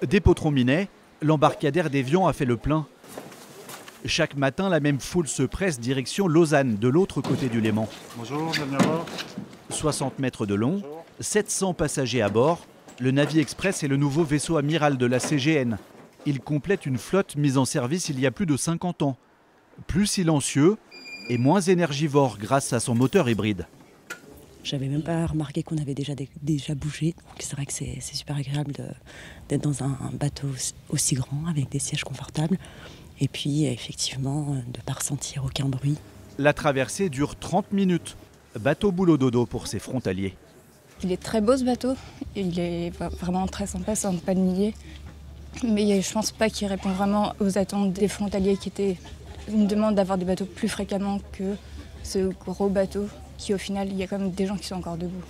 Des Potrons-Minet, l'embarcadère d'Évian a fait le plein. Chaque matin, la même foule se presse direction Lausanne, de l'autre côté du Léman. Bonjour, bienvenue à bord. 60 mètres de long, 700 passagers à bord. Le Navy Express est le nouveau vaisseau amiral de la CGN. Il complète une flotte mise en service il y a plus de 50 ans. Plus silencieux et moins énergivore grâce à son moteur hybride. J'avais même pas remarqué qu'on avait déjà bougé. Donc c'est vrai que c'est super agréable d'être dans un bateau aussi grand, avec des sièges confortables. Et puis effectivement, de ne pas ressentir aucun bruit. La traversée dure 30 minutes. Bateau boulot dodo pour ses frontaliers. Il est très beau ce bateau. Il est vraiment très sympa, c'est un palmier. Mais je pense pas qu'il répond vraiment aux attentes des frontaliers qui étaient une demande d'avoir des bateaux plus fréquemment que ce gros bateau qui au final, il y a quand même des gens qui sont encore debout.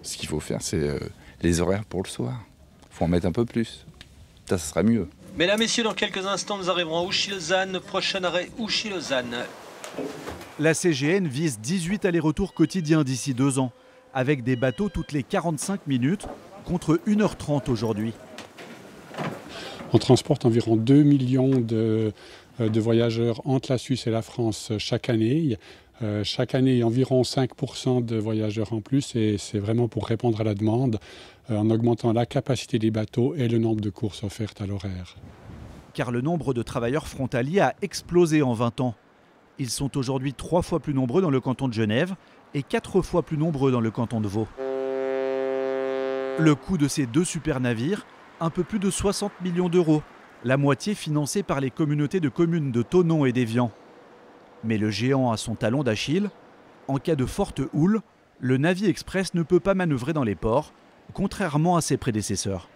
Ce qu'il faut faire, c'est les horaires pour le soir. Il faut en mettre un peu plus. Ça sera mieux. Mesdames, Messieurs, dans quelques instants, nous arriverons à Ouchy-Lausanne. Prochain arrêt, Ouchy-Lausanne. La CGN vise 18 allers-retours quotidiens d'ici 2 ans, avec des bateaux toutes les 45 minutes, contre 1h30 aujourd'hui. On transporte environ 2 millions de voyageurs entre la Suisse et la France chaque année. Chaque année, environ 5% de voyageurs en plus, et c'est vraiment pour répondre à la demande, en augmentant la capacité des bateaux et le nombre de courses offertes à l'horaire. Car le nombre de travailleurs frontaliers a explosé en 20 ans. Ils sont aujourd'hui 3 fois plus nombreux dans le canton de Genève et 4 fois plus nombreux dans le canton de Vaud. Le coût de ces 2 super navires, un peu plus de 60 millions d'euros, la moitié financée par les communautés de communes de Thonon et d'Évian. Mais le géant a son talon d'Achille. En cas de forte houle, le Navy Express ne peut pas manœuvrer dans les ports, contrairement à ses prédécesseurs.